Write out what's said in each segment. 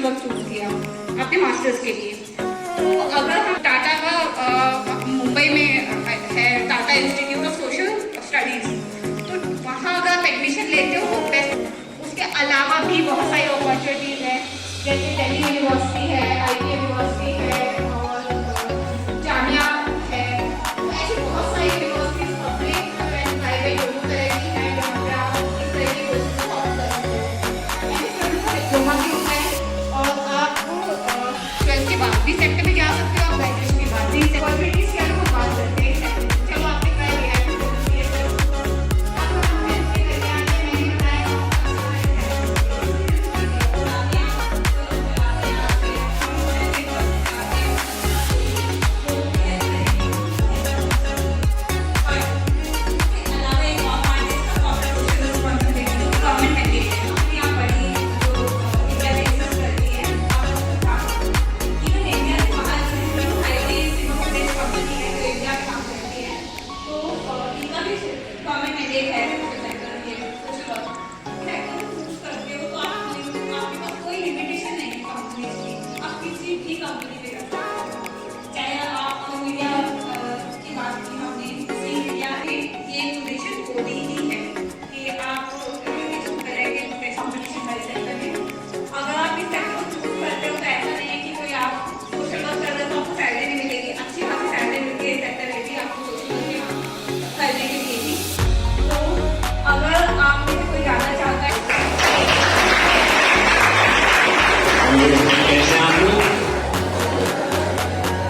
Work choose किया अपने masters के लिए। तो अगर हम टाटा का मुंबई में है Tata institute of social studies, तो वहाँ अगर आप एडमिशन लेते हो तो बेस्ट। उसके अलावा भी बहुत सारी अपॉर्चुनिटीज़ हैं, जैसे दिल्ली यूनिवर्सिटी है, IIT यूनिवर्सिटी है और जामिया है। तो ऐसी बहुत सारी यूनिवर्सिटीज पब्लिक एंड प्राइवेट दोनों तरह की हैं जहाँ पे आप इस तरह की कोर्सेज को ऑप्ट कर सकते हैं। डिप्लोमा भी होता है और आप 12th के बाद भी सेक्टर में जा सकते हो, आप ग्रेजुएशन के बाद भी अपॉर्चुनिटीज की हम बात करते हैं। चलो आपने ट्राई किया है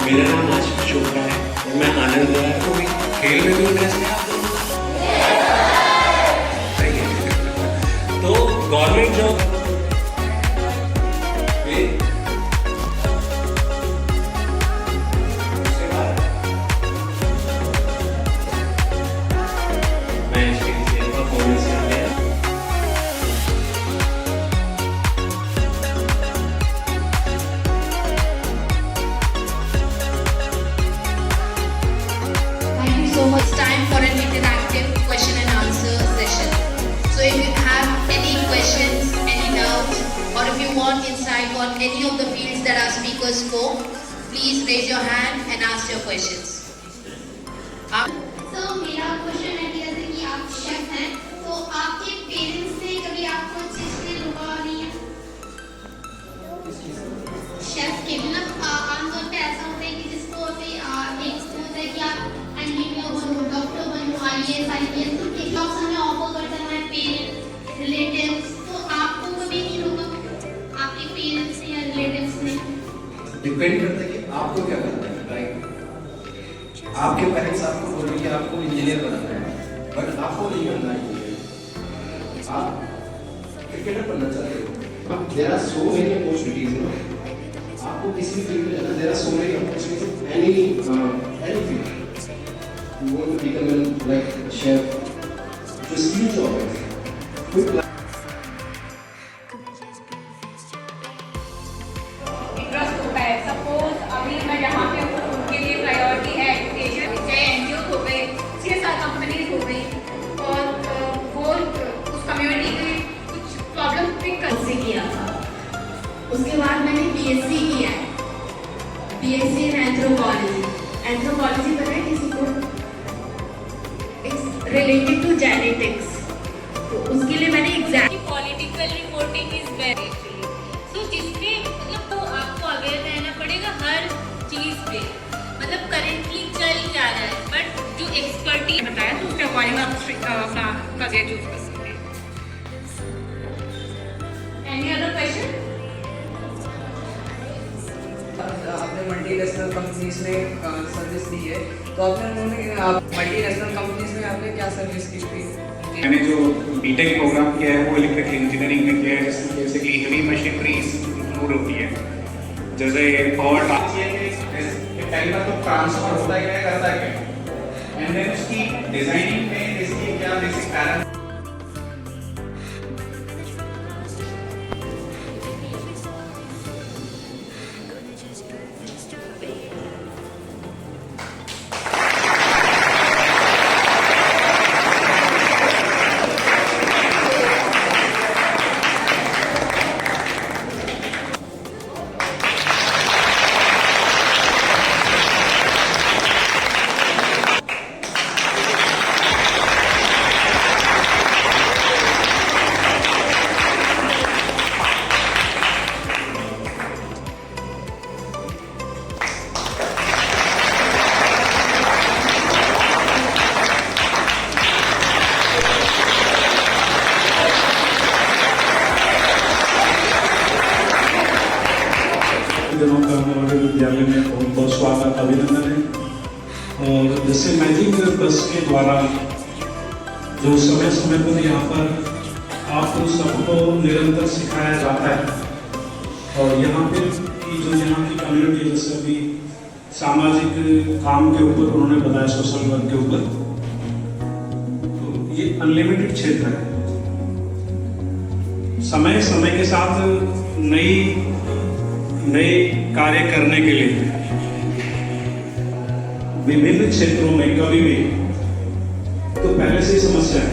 मेरा नाम आशिफ चोपड़ा है और मैं आनंद विहार को भी खेल में भी इंटरेस्ट है। तो गवर्नमेंट जॉब मैं स्टेट परफॉर्मेंस से आया। So it's time for an interactive question and answer session. So if you have any questions, any doubts, or if you want insight on any of the fields that our speakers spoke, please raise your hand and ask your questions. So मेरा question है कि जैसे कि आप chef हैं, तो आपके parents ने कभी आपको इस चीज़ के लिए रोका नहीं है? शेफ के मतलब आमतौर पे ऐसा होता है कि जिसको अभी एक होता है कि आप इंजीनियर बनो, डॉक्टर बनो, IAS तो टिकटॉक हमें ऑफर करते हैं हमारे पेरेंट्स, रिलेटिव्स, तो आपको कभी नहीं रोका आपके पेरेंट्स ने या रिलेटिव्स ने? डिपेंड करता है कि आपको क्या करना है। लाइक आपके पेरेंट्स आपको बोल रहे हैं कि आपको इंजीनियर बनना है, बट आपको नहीं बनना है इंजीनियर, आप क्रिकेटर बनना चाहते हो। There are so many opportunities, आपको किसी भी फील्ड में जाना, there are so many opportunities any field. You want to become like a chef, जो स्किल जॉब है, कोई इंटरेस्ट होता है। सपोज अभी मैं जहाँ पे हूँ उनके लिए प्रायोरिटी है एजुकेशन, चाहे NGO हो गए, 6-7 कंपनीज हो गई, और वो उस कम्युनिटी के कुछ प्रॉब्लम पिक कर से किया था। उसके बाद मैंने BSc किया है, BSc इन एंथ्रोपोलॉजी। एंथ्रोपोलॉजी पता है किसी को? It's related to genetics. तो उसके लिए मैंने exact political reporting is very so जिसमें मतलब तो आपको अवेयर रहना पड़ेगा हर चीज पे, मतलब करेंटली चल क्या रहा है, बट जो एक्सपर्टीज बताया तो उसके अकॉर्डिंग आप करियर चूज कर सकते हैं। Any other question? आपने मल्टीनेशनल कंपनीज में सर्विस दी है, तो आपने मल्टीनेशनल कंपनीज में आपने क्या सर्विस की थी? मैंने जो बीटेक प्रोग्राम किया है वो इलेक्ट्रिकल इंजीनियरिंग में किया है, जिसमें बेसिकली हेवी मशीनरीज इंक्लूड होती है, जैसे पावर टाइमर तो ट्रांसफर होता है क्या करता है, एंड देन उसकी डिजाइनिंग में इसकी क्या बेसिक पैरामीटर अभिनंदन है। और जैसे मैजिक बस के द्वारा जो समय समय पर यहाँ पर आप सबको निरंतर सिखाया जाता है और यहाँ पे की जो यहाँ की कम्युनिटी जैसे अभी सामाजिक काम के ऊपर उन्होंने बताया, सोशल वर्क के ऊपर, तो ये अनलिमिटेड क्षेत्र है। समय समय के साथ नए कार्य करने के लिए विभिन्न क्षेत्रों में कभी भी तो पहले से ही समस्या है,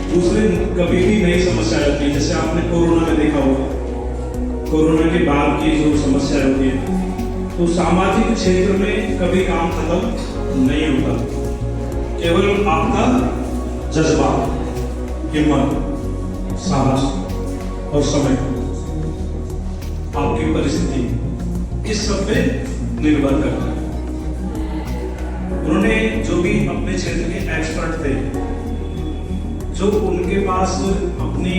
दूसरे कभी भी नई समस्या आती है। जैसे आपने कोरोना में देखा होगा, कोरोना के बाद की जो समस्या होती है, तो सामाजिक क्षेत्र में कभी काम खत्म नहीं होता। केवल आपका जज्बा, हिम्मत, साहस और समय, आपकी परिस्थिति, इस सब पे निर्भर करता है। उन्होंने जो भी अपने क्षेत्र के एक्सपर्ट थे, जो उनके पास अपनी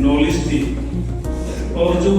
नॉलेज थी और जो